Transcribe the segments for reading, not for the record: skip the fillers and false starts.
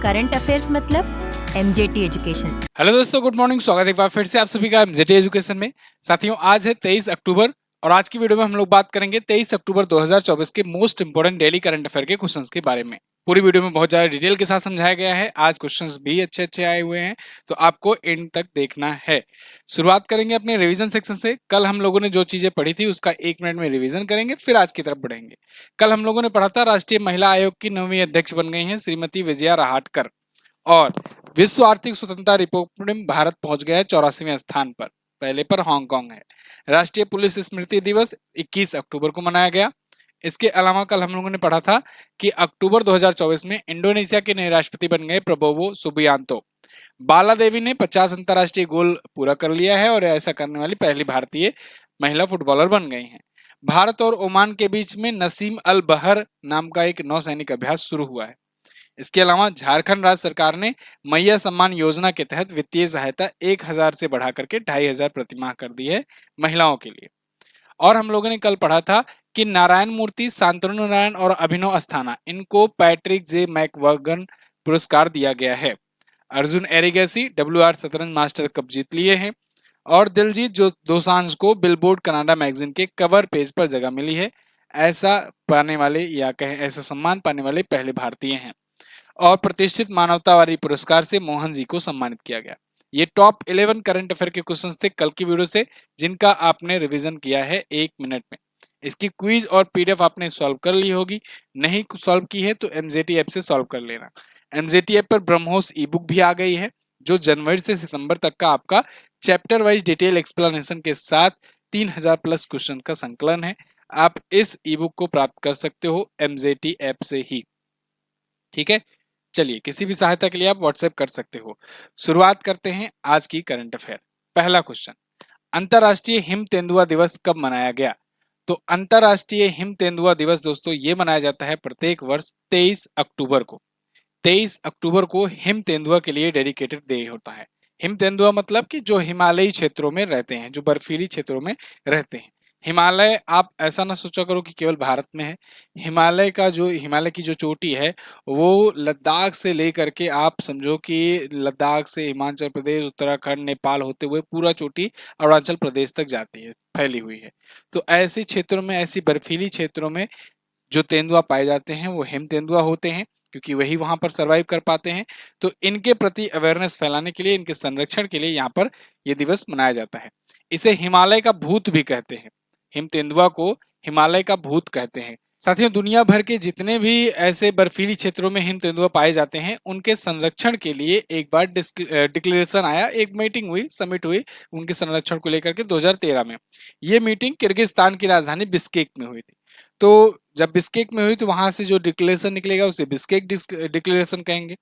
Current affairs मतलब MJT education. Hello दोस्तों, good morning. स्वागत है एक बार फिर से आप सभी का एमजेटी एजुकेशन में। साथियों, आज है 23 अक्टूबर और आज की वीडियो में हम लोग बात करेंगे 23 अक्टूबर 2024 के most important daily current affair के क्वेश्चंस के बारे में। पूरी वीडियो में बहुत ज्यादा डिटेल के साथ समझाया गया है। आज क्वेश्चंस भी अच्छे अच्छे आए हुए हैं, तो आपको एंड तक देखना है। शुरुआत करेंगे अपने रिवीजन सेक्शन से। कल हम लोगों ने जो चीजें पढ़ी थी उसका 1 मिनट में रिवीजन करेंगे, फिर आज की तरफ बढ़ेंगे। कल हम लोगों ने पढ़ा था राष्ट्रीय महिला आयोग की 9वीं अध्यक्ष बन गई हैं श्रीमती विजया राहटकर, और विश्व आर्थिक स्वतंत्रता रिपोर्ट में भारत पहुंच गया है 84वें स्थान पर। पहले पर हांगकांग है। राष्ट्रीय पुलिस स्मृति दिवस 21 अक्टूबर को मनाया गया। इसके अलावा कल हम लोगों ने पढ़ा था कि अक्टूबर 2024 में इंडोनेशिया के नए राष्ट्रपति बन गए प्रबोवो सुबियांतो। बाला देवी ने 50 अंतर्राष्ट्रीय गोल पूरा कर लिया है और ऐसा करने वाली पहली भारतीय महिला फुटबॉलर बन गई हैं। भारत और ओमान के बीच में नसीम अल बहर नाम का एक नौसैनिक अभ्यास शुरू हुआ है। इसके अलावा झारखंड राज्य सरकार ने मैया सम्मान योजना के तहत वित्तीय सहायता 1000 से बढ़ा करके 2500 प्रतिमाह कर दी है महिलाओं के लिए। और हम लोगों ने कल पढ़ा था कि नारायण मूर्ति, शांतनु नारायण और अभिनव अस्थाना, इनको पैट्रिक जे मैकवर्गन पुरस्कार दिया गया है। अर्जुन एरिगेसी WR शतरंज मास्टर कप जीत लिए हैं। और दिलजीत जो दोसांझ को बिलबोर्ड कनाडा मैगजीन के कवर पेज पर जगह मिली है। ऐसा पाने वाले या कहें ऐसा सम्मान पाने वाले पहले भारतीय हैं। और प्रतिष्ठित मानवतावादी पुरस्कार से मोहन जी को सम्मानित किया गया। ये टॉप 11 करंट अफेयर के क्वेश्चंस थे कल की वीडियो से, जिनका आपने रिवीजन किया है 1 मिनट में। इसकी क्विज और पीडीएफ आपने सॉल्व कर ली होगी। नहीं सॉल्व की है तो एमजेटी ऐप से सॉल्व कर लेना। एमजेटी ऐप पर ब्रह्मोस ई बुक भी आ गई है, जो जनवरी से सितंबर तक का आपका चैप्टर वाइज डिटेल एक्सप्लेनेशन के साथ 3000 प्लस क्वेश्चन का संकलन है। आप इस ई बुक को प्राप्त कर सकते हो एमजेटी ऐप से ही। ठीक है, चलिए किसी भी सहायता के लिए आप व्हाट्सएप कर सकते हो। शुरुआत करते हैं आज की करंट अफेयर। पहला क्वेश्चन, अंतरराष्ट्रीय हिम तेंदुआ दिवस कब मनाया गया? तो अंतरराष्ट्रीय हिम तेंदुआ दिवस दोस्तों ये मनाया जाता है प्रत्येक वर्ष 23 अक्टूबर को। 23 अक्टूबर को हिम तेंदुआ के लिए डेडिकेटेड डे होता है। हिम तेंदुआ मतलब कि जो हिमालयी क्षेत्रों में रहते हैं, जो बर्फीली क्षेत्रों में रहते हैं। हिमालय, आप ऐसा ना सोचा करो कि केवल भारत में है। हिमालय की जो चोटी है वो लद्दाख से लेकर के आप समझो कि लद्दाख से हिमाचल प्रदेश, उत्तराखंड, नेपाल होते हुए पूरा चोटी अरुणाचल प्रदेश तक जाती है, फैली हुई है। तो ऐसे क्षेत्रों में, ऐसी बर्फीली क्षेत्रों में जो तेंदुआ पाए जाते हैं वो हिम तेंदुआ होते हैं, क्योंकि वही वहां पर सरवाइव कर पाते हैं। तो इनके प्रति अवेयरनेस फैलाने के लिए, इनके संरक्षण के लिए यहाँ पर यह दिवस मनाया जाता है। इसे हिमालय का भूत भी कहते हैं। हिम तेंदुआ को हिमालय का भूत कहते हैं। साथियों, दुनिया भर के जितने भी ऐसे बर्फीली क्षेत्रों में हिम तेंदुआ पाए जाते हैं, उनके संरक्षण के लिए एक बार डिक्लेरेशन आया, एक मीटिंग हुई, समिट हुई उनके संरक्षण को लेकर के 2013 में। ये मीटिंग किर्गिस्तान की राजधानी बिस्केक में हुई थी। तो जब बिस्केक में हुई तो वहां से जो डिक्लेरेशन निकलेगा उसे बिस्केक डिक्लेरेशन कहेंगे।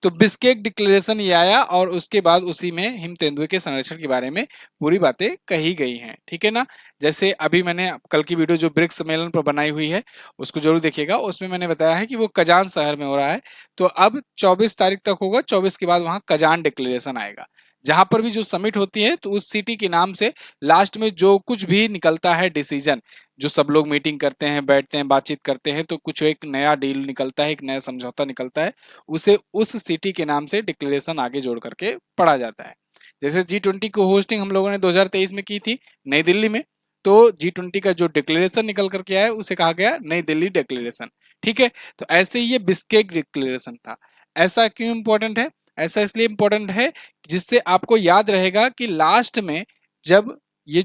तो बिस्केक डिक्लेरेशन ये आया और उसके बाद उसी में हिम तेंदुए के संरक्षण के बारे में पूरी बातें कही गई हैं। ठीक है ना। जैसे अभी मैंने कल की वीडियो जो ब्रिक्स सम्मेलन पर बनाई हुई है उसको जरूर देखिएगा। उसमें मैंने बताया है कि वो कजान शहर में हो रहा है। तो अब 24 तारीख तक होगा, 24 के बाद वहां कजान डिक्लेरेशन आएगा। जहां पर भी जो समिट होती है तो उस सिटी के नाम से लास्ट में जो कुछ भी निकलता है डिसीजन, जो सब लोग मीटिंग करते हैं, बैठते हैं, बातचीत करते हैं, तो कुछ एक नया डील निकलता है, एक नया समझौता निकलता है, उसे उस सिटी के नाम से डिक्लेरेशन आगे जोड़ करके पढ़ा जाता है। जैसे G20 को होस्टिंग हम लोगों ने 2023 में की थी नई दिल्ली में, तो G20 का जो डिक्लेरेशन निकल करके आया उसे कहा गया नई दिल्ली डिक्लेरेशन। ठीक है, तो ऐसे ही ये बिस्केक डिक्लेरेशन था। ऐसा क्यों इंपॉर्टेंट है? ऐसा इसलिए इंपॉर्टेंट है जिससे आपको याद रहेगा कि लास्ट में जब ये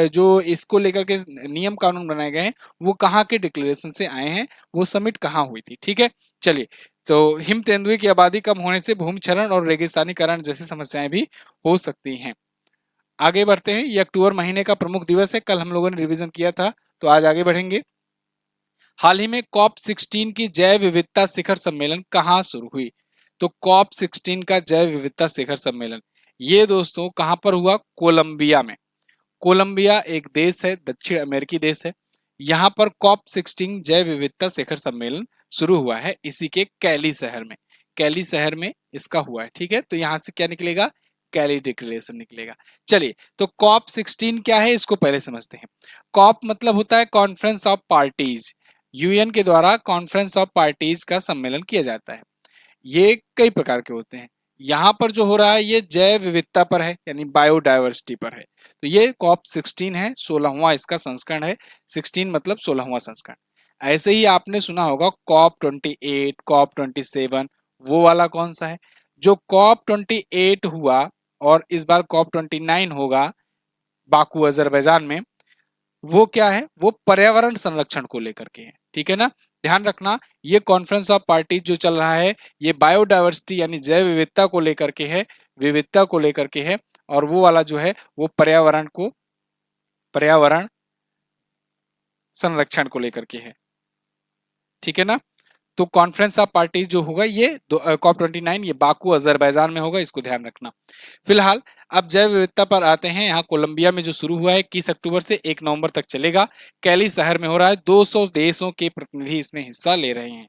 जो इसको लेकर के नियम कानून बनाए गए हैं वो कहाँ के डिक्लेरेशन से आए हैं, वो समिट कहाँ हुई थी। ठीक है, चलिए। तो हिम तेंदुए की आबादी कम होने से भूमिक्षरण और रेगिस्तानीकरण जैसी समस्याएं भी हो सकती हैं। आगे बढ़ते हैं। ये अक्टूबर महीने का प्रमुख दिवस है, कल हम लोगों ने रिवीजन किया था, तो आज आगे बढ़ेंगे। हाल ही में COP16 की जैव विविधता शिखर सम्मेलन कहाँ शुरू हुई? तो COP16 का जैव विविधता शिखर सम्मेलन ये दोस्तों कहां पर हुआ? कोलंबिया में। कोलंबिया एक देश है, दक्षिण अमेरिकी देश है। यहाँ पर COP16 जैव विविधता शिखर सम्मेलन शुरू हुआ है, इसी के कैली शहर में। कैली शहर में इसका हुआ है। ठीक है, तो यहां से क्या निकलेगा? कैली डिक्लेरेशन निकलेगा। चलिए, तो COP16 क्या है इसको पहले समझते हैं। COP मतलब होता है कॉन्फ्रेंस ऑफ पार्टीज। UN के द्वारा कॉन्फ्रेंस ऑफ पार्टीज का सम्मेलन किया जाता है। ये कई प्रकार के होते हैं। यहाँ पर जो हो रहा है ये जैव विविधता पर है, यानी बायोडायवर्सिटी पर है। तो ये कॉप 16 है, 16वां इसका संस्करण है। 16 मतलब 16वां संस्करण। ऐसे ही आपने सुना होगा कॉप 28, कॉप 27, वो वाला कौन सा है? जो कॉप 28 हुआ और इस बार कॉप 29 होगा बाकू अजरबैजान में, वो क्या है? वो पर्यावरण संरक्षण को लेकर के है, ठीक है ना? ध्यान रखना, ये कॉन्फ्रेंस ऑफ पार्टीज जो चल रहा है ये बायोडायवर्सिटी यानी जैव विविधता को लेकर के है, विविधता को लेकर के है। और वो वाला जो है वो पर्यावरण संरक्षण को लेकर के है, ठीक है ना? तो कॉन्फ्रेंस ऑफ पार्टीज जो होगा ये कॉप 29 ये बाकू अजरबैजान में होगा, इसको ध्यान रखना। फिलहाल अब जैव विविधता पर आते हैं। यहाँ कोलंबिया में जो शुरू हुआ है 21 अक्टूबर से 1 नवंबर तक चलेगा। कैली शहर में हो रहा है। 200 देशों के प्रतिनिधि इसमें हिस्सा ले रहे हैं।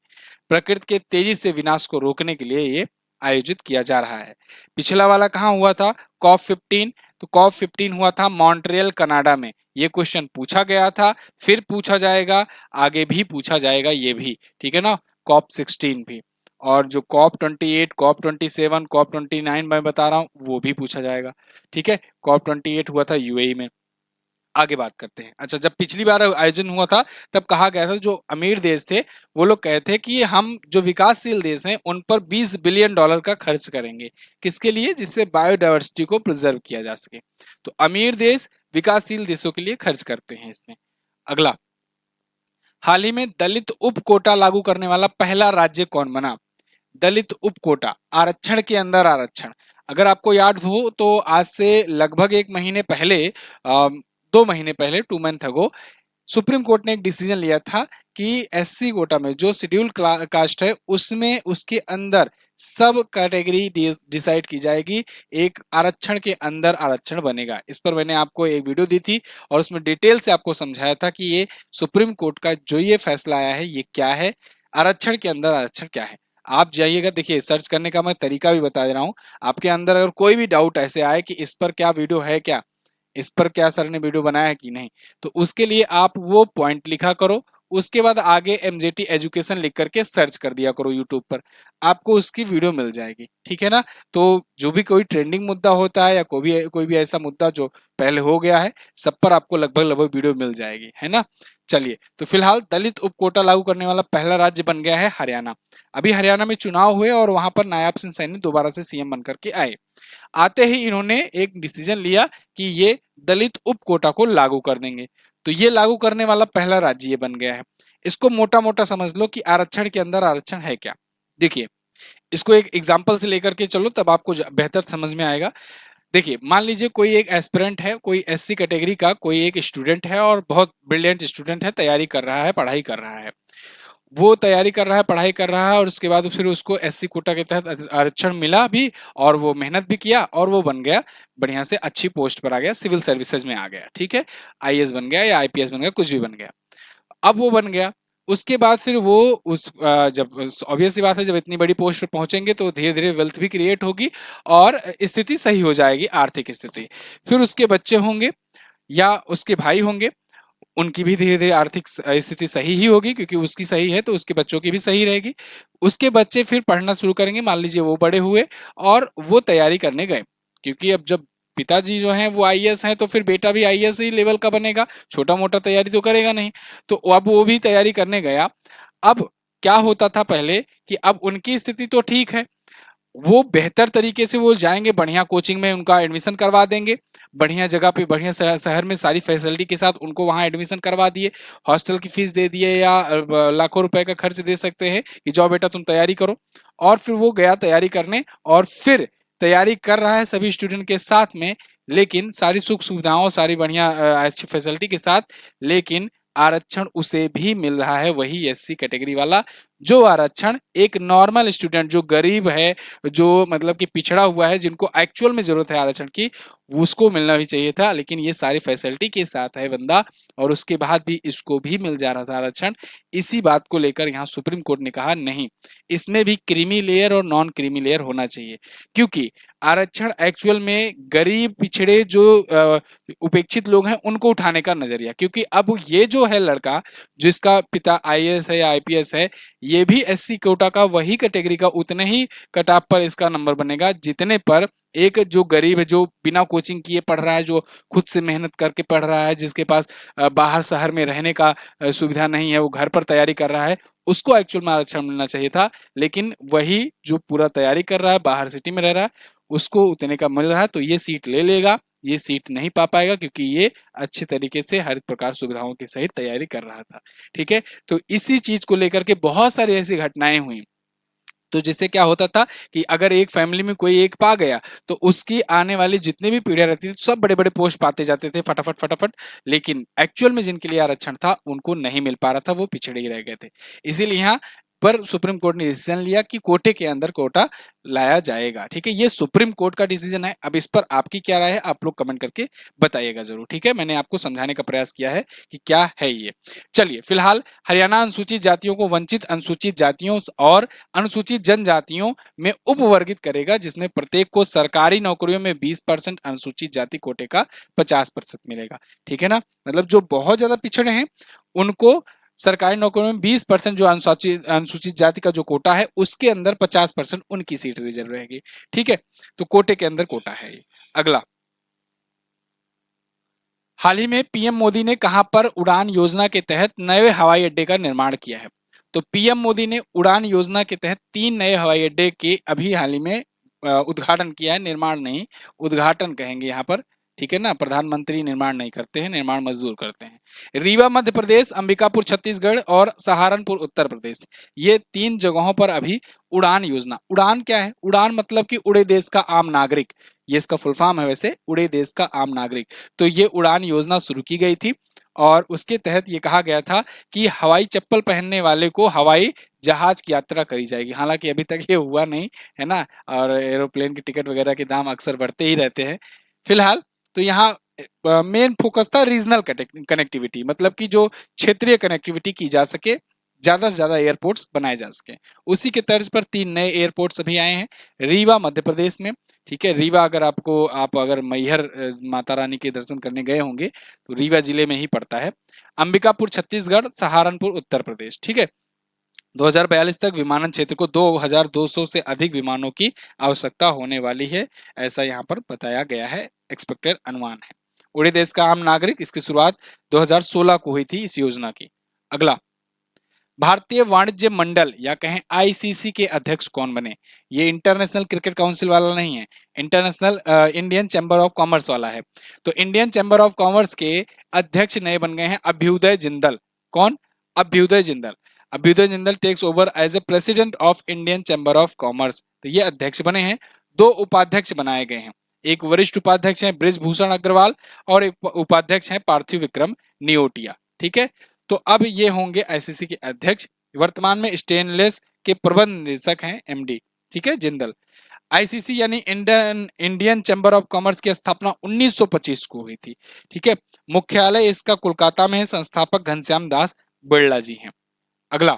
प्रकृति के तेजी से विनाश को रोकने के लिए ये आयोजित किया जा रहा है। पिछला वाला कहाँ हुआ था? कॉप 15। तो कॉप 15 हुआ था मॉन्ट्रियल कनाडा में। ये क्वेश्चन पूछा गया था, फिर पूछा जाएगा, आगे भी पूछा जाएगा ये भी, ठीक है ना? कॉप 16 भी। और जो कॉप 28, कॉप 27, कॉप 29 मैं बता रहा हूँ वो भी पूछा जाएगा, ठीक है? कॉप 28 हुआ था यूएई में। आगे बात करते हैं। अच्छा, जब पिछली बार आयोजन हुआ था तब कहा गया था जो अमीर देश थे वो लोग कहे थे कि हम जो विकासशील देश हैं उन पर $20 बिलियन का खर्च करेंगे। किसके लिए? जिससे बायोडायवर्सिटी को प्रिजर्व किया जा सके। तो अमीर देश विकासशील देशों के लिए खर्च करते हैं इसमें। अगला, हाल ही में दलित उप कोटा लागू करने वाला पहला राज्य कौन बना? दलित उप कोटा, आरक्षण के अंदर आरक्षण। अगर आपको याद हो तो आज से लगभग 1 महीने पहले, 2 महीने पहले, 2 मंथ अगो, सुप्रीम कोर्ट ने एक डिसीजन लिया था कि एससी कोटा में जो शेड्यूल कास्ट है उसमें उसके अंदर सब कैटेगरी डिसाइड की जाएगी। एक आरक्षण के अंदर आरक्षण बनेगा। इस पर मैंने आपको एक वीडियो दी थी और उसमें डिटेल से आपको समझाया था कि ये सुप्रीम कोर्ट का जो ये फैसला आया है ये क्या है, आरक्षण के अंदर आरक्षण क्या है। आप जाइएगा, देखिए, सर्च करने का मैं तरीका भी बता दे रहा हूँ। आपके अंदर अगर कोई भी डाउट ऐसे आए कि इस पर क्या वीडियो है, क्या इस पर क्या सर ने वीडियो बनाया है कि नहीं, तो उसके लिए आप वो पॉइंट लिखा करो। उसके बाद आगे एमजेटी एजुकेशन लिख करके सर्च कर दिया करो यूट्यूब पर, आपको उसकी वीडियो मिल जाएगी, ठीक है ना? तो जो भी कोई ट्रेंडिंग मुद्दा होता है या कोई भी ऐसा मुद्दा जो पहले हो गया है, सब पर आपको लगभग लगभग वीडियो मिल जाएगी, है ना? चलिए, तो फिलहाल दलित उप कोटा लागू करने वाला पहला राज्य बन गया है हरियाणा। अभी हरियाणा में चुनाव हुए और वहां पर नायब सिंह सैनी दोबारा से सीएम बनकर के आए। आते ही इन्होंने एक डिसीजन लिया कि ये दलित उप कोटा को लागू कर देंगे। तो ये लागू करने वाला पहला राज्य ये बन गया है। इसको मोटा मोटा समझ लो कि आरक्षण के अंदर आरक्षण है क्या। देखिए, इसको एक एग्जाम्पल से लेकर के चलो तब आपको बेहतर समझ में आएगा। देखिए, मान लीजिए कोई एक एस्पिरेंट है, कोई एससी कैटेगरी का कोई एक स्टूडेंट है और बहुत ब्रिलियंट स्टूडेंट है, तैयारी कर रहा है, पढ़ाई कर रहा है। वो तैयारी कर रहा है, पढ़ाई कर रहा है और उसके बाद फिर उसको एससी कोटा के तहत आरक्षण मिला भी और वो मेहनत भी किया और वो बन गया, बढ़िया से अच्छी पोस्ट पर आ गया, सिविल सर्विसेज में आ गया, ठीक है? आईएएस बन गया या आईपीएस बन गया, कुछ भी बन गया। अब वो बन गया, उसके बाद फिर वो जब ऑब्वियस सी बात है, जब इतनी बड़ी पोस्ट पर पहुंचेंगे तो धीरे धीरे वेल्थ भी क्रिएट होगी और स्थिति सही हो जाएगी, आर्थिक स्थिति। फिर उसके बच्चे होंगे या उसके भाई होंगे, उनकी भी धीरे धीरे आर्थिक स्थिति सही ही होगी, क्योंकि उसकी सही है तो उसके बच्चों की भी सही रहेगी। उसके बच्चे फिर पढ़ना शुरू करेंगे, मान लीजिए वो बड़े हुए और वो तैयारी करने गए, क्योंकि अब जब पिताजी जो हैं वो आईएएस हैं तो फिर बेटा भी आईएएस ही लेवल का बनेगा, छोटा मोटा तैयारी तो करेगा नहीं। तो अब वो भी तैयारी करने गया। अब क्या होता था पहले कि अब उनकी स्थिति तो ठीक है, वो बेहतर तरीके से वो जाएंगे, बढ़िया कोचिंग में उनका एडमिशन करवा देंगे, बढ़िया जगह पे, बढ़िया शहर में सारी फैसिलिटी के साथ उनको वहां एडमिशन करवा दिए, हॉस्टल की फीस दे दिए या लाखों रुपए का खर्च दे सकते हैं कि जाओ बेटा तुम तैयारी करो। और फिर वो गया तैयारी करने और फिर तैयारी कर रहा है सभी स्टूडेंट के साथ में, लेकिन सारी सुख सुविधाओं, सारी बढ़िया अच्छी फैसिलिटी के साथ, लेकिन आरक्षण उसे भी मिल रहा है वही एससी कैटेगरी वाला, जो आरक्षण एक नॉर्मल स्टूडेंट जो गरीब है, जो मतलब कि पिछड़ा हुआ है, जिनको एक्चुअल में जरूरत है आरक्षण की, उसको मिलना भी चाहिए था। लेकिन ये सारी फैसिलिटी के साथ है बंदा और उसके बाद भी इसको भी मिल जा रहा था आरक्षण। इसी बात को लेकर यहाँ सुप्रीम कोर्ट ने कहा नहीं, इसमें भी क्रीमी लेयर और नॉन क्रीमी लेयर होना चाहिए, क्योंकि आरक्षण एक्चुअल में गरीब पिछड़े जो उपेक्षित लोग हैं उनको उठाने का नजरिया, क्योंकि अब ये जो है लड़का जिसका पिता आईएएस है या आईपीएस है, ये भी एससी कोटा का वही कैटेगरी का उतने ही कट-ऑफ पर इसका नंबर बनेगा जितने पर एक जो गरीब है, जो बिना कोचिंग किए पढ़ रहा है, जो खुद से मेहनत करके पढ़ रहा है, जिसके पास बाहर शहर में रहने का सुविधा नहीं है, वो घर पर तैयारी कर रहा है, उसको एक्चुअल में आरक्षण मिलना चाहिए था। लेकिन वही जो पूरा तैयारी कर रहा है, बाहर सिटी में रह रहा है, उसको उतने का मिल रहा है, तो ये सीट ले लेगा। ये सीट नहीं पा पाएगा क्योंकि ये अच्छे तरीके से हर प्रकार सुविधाओं के सहित तैयारी कर रहा था। ठीक है, तो इसी चीज को लेकर के बहुत सारी ऐसी घटनाएं हुई। तो जिससे क्या होता था कि अगर एक फैमिली में कोई एक पा गया तो उसकी आने वाली जितनी भी पीढ़ियां रहती थी सब बड़े बड़े पोस्ट पाते जाते थे फटाफट फटाफट। लेकिन एक्चुअल में जिनके लिए आरक्षण था उनको नहीं मिल पा रहा था, वो पिछड़े ही रह गए थे। इसीलिए यहाँ पर सुप्रीम कोर्ट ने डिसीजन लिया कि कोटे के अंदर कोटा लाया जाएगा। ठीक है, ये सुप्रीम कोर्ट का डिसीजन है। अब इस पर आपकी क्या राय है आप लोग कमेंट करके बताइएगा जरूर। ठीक है, मैंने आपको समझाने का प्रयास किया है कि क्या है ये। चलिए, फिलहाल हरियाणा अनुसूचित जातियों को वंचित अनुसूचित जातियों और अनुसूचित जनजातियों में उपवर्गित करेगा, जिसमें प्रत्येक को सरकारी नौकरियों में 20% अनुसूचित जाति कोटे का 50% मिलेगा। ठीक है ना, मतलब जो बहुत ज्यादा पिछड़े हैं उनको सरकारी नौकरियों में 20%, जो अनुसूचित जाति का जो कोटा है उसके अंदर 50% उनकी सीट रिजर्व रहेगी। ठीक है, तो कोटे के अंदर कोटा है ये। अगला, हाल ही में पीएम मोदी ने कहां पर उड़ान योजना के तहत नए हवाई अड्डे का निर्माण किया है? तो पीएम मोदी ने उड़ान योजना के तहत 3 नए हवाई अड्डे के अभी हाल ही में उद्घाटन किया है। निर्माण नहीं, उद्घाटन कहेंगे यहाँ पर। ठीक है ना, प्रधानमंत्री निर्माण नहीं करते हैं, निर्माण मजदूर करते हैं। रीवा मध्य प्रदेश, अंबिकापुर छत्तीसगढ़ और सहारनपुर उत्तर प्रदेश, ये 3 जगहों पर अभी उड़ान योजना। उड़ान क्या है? उड़ान मतलब कि उड़े देश का आम नागरिक, ये इसका फुल फॉर्म है वैसे, उड़े देश का आम नागरिक। तो ये उड़ान योजना शुरू की गई थी और उसके तहत ये कहा गया था कि हवाई चप्पल पहनने वाले को हवाई जहाज की यात्रा करी जाएगी। हालांकि अभी तक ये हुआ नहीं है ना, और एरोप्लेन की टिकट वगैरह के दाम अक्सर बढ़ते ही रहते हैं। फिलहाल तो यहाँ मेन फोकस था रीजनल कनेक्टिविटी, मतलब कि जो क्षेत्रीय कनेक्टिविटी की जा सके, ज्यादा से ज्यादा एयरपोर्ट्स बनाए जा सके। उसी के तर्ज पर 3 नए एयरपोर्ट्स अभी आए हैं रीवा मध्य प्रदेश में। ठीक है, रीवा अगर आप अगर मैहर माता रानी के दर्शन करने गए होंगे तो रीवा जिले में ही पड़ता है। अंबिकापुर छत्तीसगढ़, सहारनपुर उत्तर प्रदेश। ठीक है, 2042 तक विमानन क्षेत्र को 2200 से अधिक विमानों की आवश्यकता होने वाली है, ऐसा यहाँ पर बताया गया है, एक्सपेक्टेड अनुमान है। उड़े देश का आम नागरिक, इसकी शुरुआत 2016 को हुई थी इस योजना की। अगला, भारतीय वाणिज्य मंडल या कहें आईसीसी के अध्यक्ष कौन बने? ये इंटरनेशनल क्रिकेट काउंसिल वाला नहीं है, international Indian chamber of commerce वाला है। तो इंडियन चैम्बर ऑफ कॉमर्स के अध्यक्ष नए बन गए हैं अभ्युदय जिंदल। कौन? Abhyuday Jindal. Abhyuday Jindal takes over as a president of Indian chamber of commerce. तो ये अध्यक्ष बने हैं। 2 उपाध्यक्ष बनाए गए हैं, एक वरिष्ठ उपाध्यक्ष हैं ब्रिजभूषण अग्रवाल और एक उपाध्यक्ष हैं पार्थिव विक्रम नियोटिया। ठीक है, तो अब ये होंगे आईसीसी के अध्यक्ष। वर्तमान में स्टेनलेस के प्रबंध निदेशक हैं एमडी। ठीक है, जिंदल। आईसीसी यानी इंडियन चैम्बर ऑफ कॉमर्स की स्थापना 1925 को हुई थी। ठीक है, मुख्यालय इसका कोलकाता में है, संस्थापक घनश्याम दास बिरला जी हैं। अगला,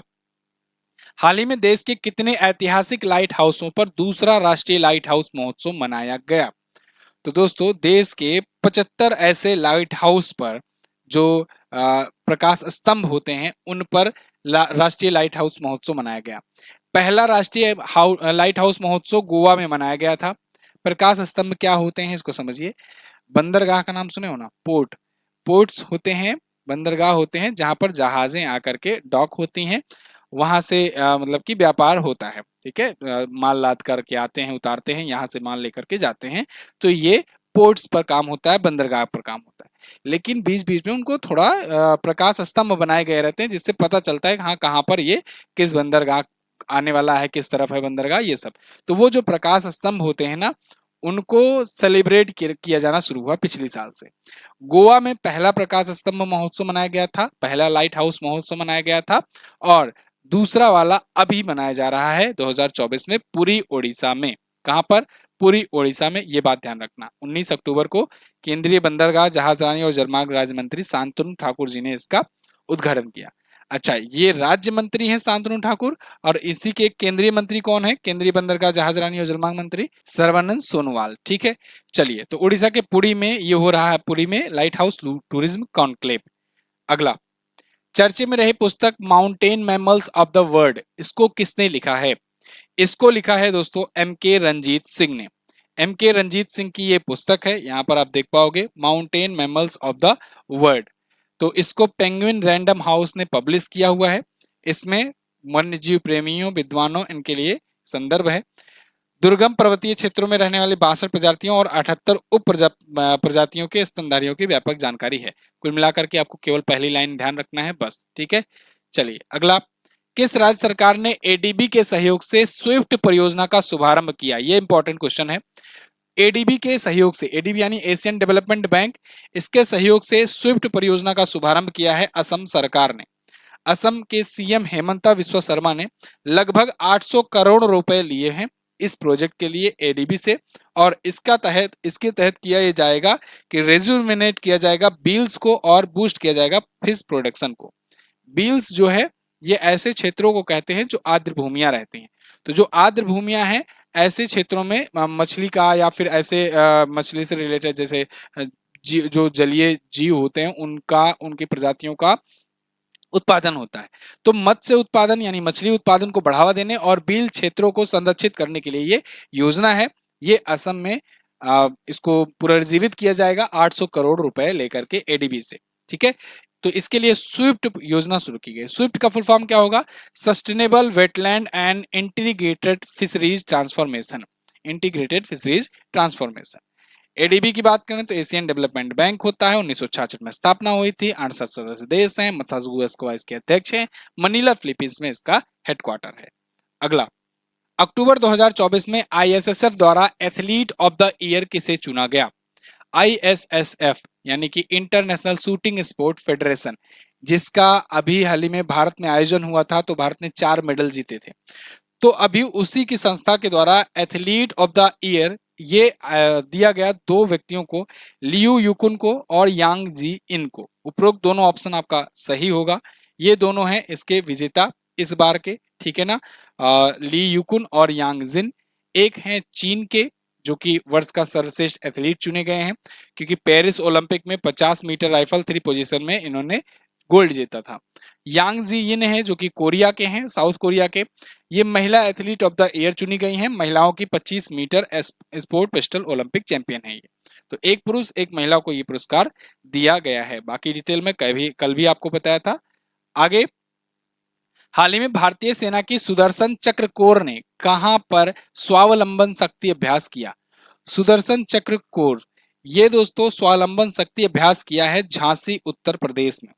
हाल ही में देश के कितने ऐतिहासिक लाइट हाउसों पर दूसरा राष्ट्रीय लाइट हाउस महोत्सव मनाया गया? तो दोस्तों, देश के 75 ऐसे लाइट हाउस पर जो प्रकाश स्तंभ होते हैं उन पर राष्ट्रीय लाइट हाउस महोत्सव मनाया गया। पहला राष्ट्रीय लाइट हाउस महोत्सव गोवा में मनाया गया था। प्रकाश स्तंभ क्या होते हैं इसको समझिए। बंदरगाह का नाम सुने हो ना, पोर्ट्स होते हैं, बंदरगाह होते हैं जहां पर जहाजें आकर के डॉक होती हैं, वहां से मतलब कि व्यापार होता है। ठीक है, माल लाद करके आते हैं, उतारते हैं, यहाँ से माल लेकर के जाते हैं। तो ये पोर्ट्स पर काम होता है, बंदरगाह पर काम होता है। लेकिन बीच बीच में उनको थोड़ा प्रकाश स्तंभ बनाए गए रहते हैं जिससे पता चलता है हाँ कहाँ पर ये किस बंदरगाह आने वाला है, किस तरफ है बंदरगाह, ये सब। तो वो जो प्रकाश स्तंभ होते हैं ना, उनको सेलिब्रेट किया जाना शुरू हुआ पिछले साल से। गोवा में पहला प्रकाश स्तंभ महोत्सव मनाया गया था, पहला लाइट हाउस महोत्सव मनाया गया था, और दूसरा वाला अभी मनाया जा रहा है 2024 में पुरी ओडिशा में। कहां पर? पुरी ओडिशा में। ये बात ध्यान रखना। 19 अक्टूबर को केंद्रीय बंदरगाह, जहाजरानी और जलमार्ग राज्य मंत्री शांतनु ठाकुर जी ने इसका उद्घाटन किया। अच्छा, ये राज्य मंत्री हैं शांतनु ठाकुर, और इसी के केंद्रीय मंत्री कौन है? केंद्रीय बंदरगाह जहाजरानी और जलमार्ग मंत्री सर्बानंद सोनोवाल। ठीक है, चलिए, तो उड़ीसा के पुरी में ये हो रहा है, पुरी में लाइट हाउस टूरिज्म कॉन्क्लेव। अगला, चर्चे में रही पुस्तक mountain mammals of the world, इसको किसने लिखा है? इसको लिखा है दोस्तों एम के रंजीत सिंह ने। एम के रंजीत सिंह की ये पुस्तक है, यहां पर आप देख पाओगे, mountain mammals of the world. तो इसको पेंगुइन रैंडम हाउस ने पब्लिश किया हुआ है। इसमें वन्यजीव प्रेमियों, विद्वानों, इनके लिए संदर्भ है। दुर्गम पर्वतीय क्षेत्रों में रहने वाली 62 प्रजातियों और 78 उप प्रजातियों के स्तनधारियों की व्यापक जानकारी है। कुल मिलाकर के आपको केवल पहली लाइन ध्यान रखना है बस। ठीक है, चलिए अगला, किस राज्य सरकार ने एडीबी के सहयोग से स्विफ्ट परियोजना का शुभारंभ किया? ये इंपॉर्टेंट क्वेश्चन है। एडीबी के सहयोग से, एडीबी यानी एशियन डेवलपमेंट बैंक, इसके सहयोग से स्विफ्ट परियोजना का शुभारंभ किया है असम सरकार ने। असम के सीएम हेमंता विश्व शर्मा ने लगभग 800 करोड़ रुपए लिए हैं इस प्रोजेक्ट के लिए एडीबी से, और इसके तहत किया ये जाएगा कि रेजुविनेट किया जाएगा बील्स को और बूस्ट किया जाएगा फिश प्रोडक्शन को। बील्स जो है ये ऐसे क्षेत्रों को कहते हैं जो आर्द्र भूमियां रहती हैं। तो जो आर्द्र भूमियां हैं ऐसे क्षेत्रों में मछली का या फिर ऐसे मछली से रिलेटेड जैसे जो जलीय जीव होते हैं उनकी प्रजातियों का उत्पादन होता है। तो मत्स्य उत्पादन यानी मछली उत्पादन को बढ़ावा देने और बील क्षेत्रों को संरक्षित करने के लिए ये योजना है। ये असम में इसको पुनर्जीवित किया जाएगा 800 करोड़ रुपए लेकर के एडीबी से। ठीक है, तो इसके लिए स्विफ्ट योजना शुरू की गई। स्विफ्ट का फुल फॉर्म क्या होगा? Sustainable wetland and integrated fisheries transformation. Integrated fisheries transformation. ADB की बात करें तो एशियन डेवलपमेंट बैंक होता है, 1966 में स्थापना हुई थी। 68 सदस्य देश हैं, मसाजुगुएस्को इसके अध्यक्ष हैं, मनीला फिलीपींस में इसका हेडक्वार्टर है। अगला, अक्टूबर 2024 में आईएसएसएफ द्वारा एथलीट ऑफ द ईयर किसे चुना गया? आईएसएसएफ यानी कि इंटरनेशनल शूटिंग स्पोर्ट फेडरेशन, जिसका अभी हाल ही में भारत में आयोजन हुआ था, तो भारत ने 4 मेडल जीते थे। तो अभी उसी की संस्था के द्वारा एथलीट ऑफ द ईयर ये दिया गया 2 व्यक्तियों को, लियू युकुन को और यांग जी इन को। उपरोक्त दोनों ऑप्शन आपका सही होगा। ये दोनों हैं इसके विजेता इस बार के। ठीक है ना, ली युकुन और यांग जिन। एक हैं चीन के जो कि वर्ष का सर्वश्रेष्ठ एथलीट चुने गए हैं, क्योंकि पेरिस ओलंपिक में 50 मीटर राइफल 3 पोजीशन में इन्होंने गोल्ड जीता था। यांग जी यिन है जो कि कोरिया के हैं, साउथ कोरिया के। ये महिला एथलीट ऑफ द ईयर चुनी गई हैं। महिलाओं की 25 metre sport pistol Olympic champion है ये। तो एक पुरुष एक महिला को ये पुरस्कार दिया गया है। बाकी डिटेल में कल भी आपको बताया था। आगे, हाल ही में भारतीय सेना की सुदर्शन चक्र कोर ने कहां पर स्वावलंबन शक्ति अभ्यास किया? सुदर्शन चक्र कोर ये दोस्तों स्वावलंबन शक्ति अभ्यास किया है झांसी उत्तर प्रदेश में।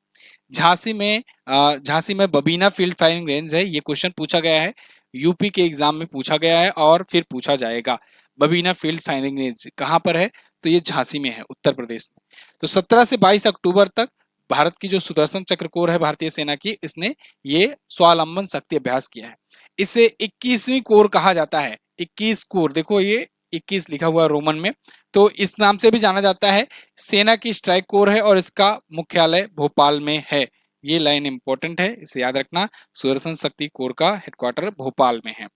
झांसी में बबीना फील्ड फायरिंग रेंज है। ये क्वेश्चन पूछा गया है, यूपी के एग्जाम में पूछा गया है और फिर पूछा जाएगा। बबीना फील्ड फायरिंग रेंज कहां पर है? तो ये झांसी में है, उत्तर प्रदेश में। तो 17 से 22 अक्टूबर तक भारत की जो सुदर्शन चक्र कोर है भारतीय सेना की, इसने ये स्वावलंबन शक्ति अभ्यास किया है। इसे 21वीं कोर कहा जाता है। 21 कोर, देखो ये 21 लिखा हुआ है रोमन में, तो इस नाम से भी जाना जाता है। सेना की स्ट्राइक कोर है और इसका मुख्यालय भोपाल में है। ये लाइन इंपॉर्टेंट है, इसे याद रखना। सुदर्शन शक्ति कोर का हेडक्वार्टर भोपाल में है।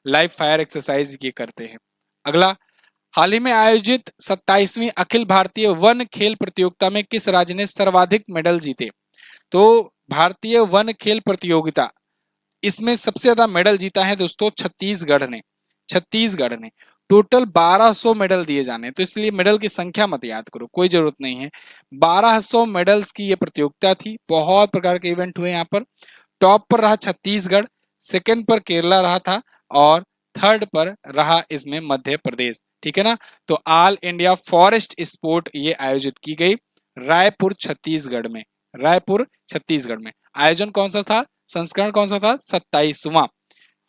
लाइव फायर एक्सरसाइज ये करते हैं। अगला, हाल ही में आयोजित 27वीं अखिल भारतीय वन खेल प्रतियोगिता में किस राज्य ने सर्वाधिक मेडल जीते? तो भारतीय वन खेल प्रतियोगिता, इसमें सबसे ज्यादा मेडल जीता है दोस्तों छत्तीसगढ़ ने। टोटल 1200 मेडल दिए जाने, तो इसलिए मेडल की संख्या मत याद करो, कोई जरूरत नहीं है। 1200 मेडल्स की ये प्रतियोगिता थी। बहुत प्रकार के इवेंट हुए यहाँ पर। टॉप पर रहा छत्तीसगढ़, सेकंड पर केरला रहा था और थर्ड पर रहा इसमें मध्य प्रदेश। ठीक है ना, तो ऑल इंडिया फॉरेस्ट स्पोर्ट ये आयोजित की गई रायपुर छत्तीसगढ़ में। आयोजन कौन सा था? संस्करण कौन सा था?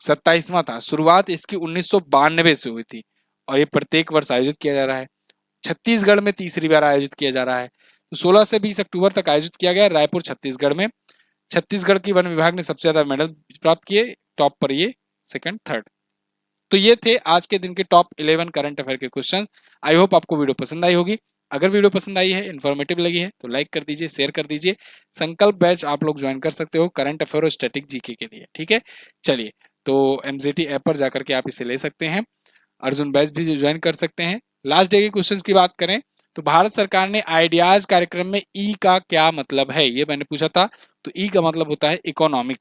27वां था। शुरुआत इसकी 1992 से हुई थी और ये प्रत्येक वर्ष आयोजित किया जा रहा है। छत्तीसगढ़ में तीसरी बार आयोजित किया जा रहा है। तो 16 से 20 अक्टूबर तक आयोजित किया गया रायपुर छत्तीसगढ़ में। छत्तीसगढ़ की वन विभाग ने सबसे ज्यादा मेडल प्राप्त किए, टॉप पर ये सेकंड थर्ड। तो ये थे आज के दिन के टॉप 11 करंट अफेयर के क्वेश्चन। आई होप आपको वीडियो पसंद आई होगी। अगर वीडियो पसंद आई है, इन्फॉर्मेटिव लगी है तो लाइक कर दीजिए, शेयर कर दीजिए। संकल्प बैच आप लोग ज्वाइन कर सकते हो करंट अफेयर और स्टैटिक जीके के लिए, ठीक है। चलिए, तो एमजेटी ऐप पर जाकर के आप इसे ले सकते हैं। अर्जुन बैच भी ज्वाइन कर सकते हैं। लास्ट डे के क्वेश्चंस की बात करें तो भारत सरकार ने आइडियाज कार्यक्रम में ई का क्या मतलब है, ये मैंने पूछा था। तो ई का मतलब होता है इकोनॉमिक।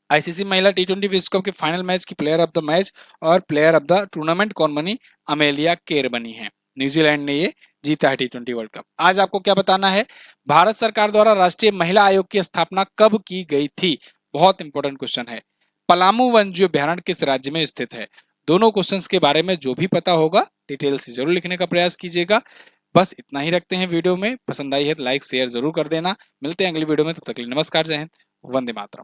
आईसीसी महिला टी20 विश्व कप के फाइनल मैच की प्लेयर ऑफ द मैच और प्लेयर ऑफ द टूर्नामेंट कौन बनी? अमेलिया केर बनी है। न्यूजीलैंड ने ये जीता है टी20 वर्ल्ड कप। आज आपको क्या बताना है, भारत सरकार द्वारा राष्ट्रीय महिला आयोग की स्थापना कब की गई थी? बहुत इंपॉर्टेंट क्वेश्चन है। पलामू वन्यजीव अभ्यारण्य किस राज्य में स्थित है? दोनों क्वेश्चंस के बारे में जो भी पता होगा डिटेल से जरूर लिखने का प्रयास कीजिएगा। बस इतना ही रखते हैं वीडियो में। पसंद आई है तो लाइक शेयर जरूर कर देना। मिलते हैं अगली वीडियो में, तब तक के लिए नमस्कार, जय हिंद, वंदे मातरम।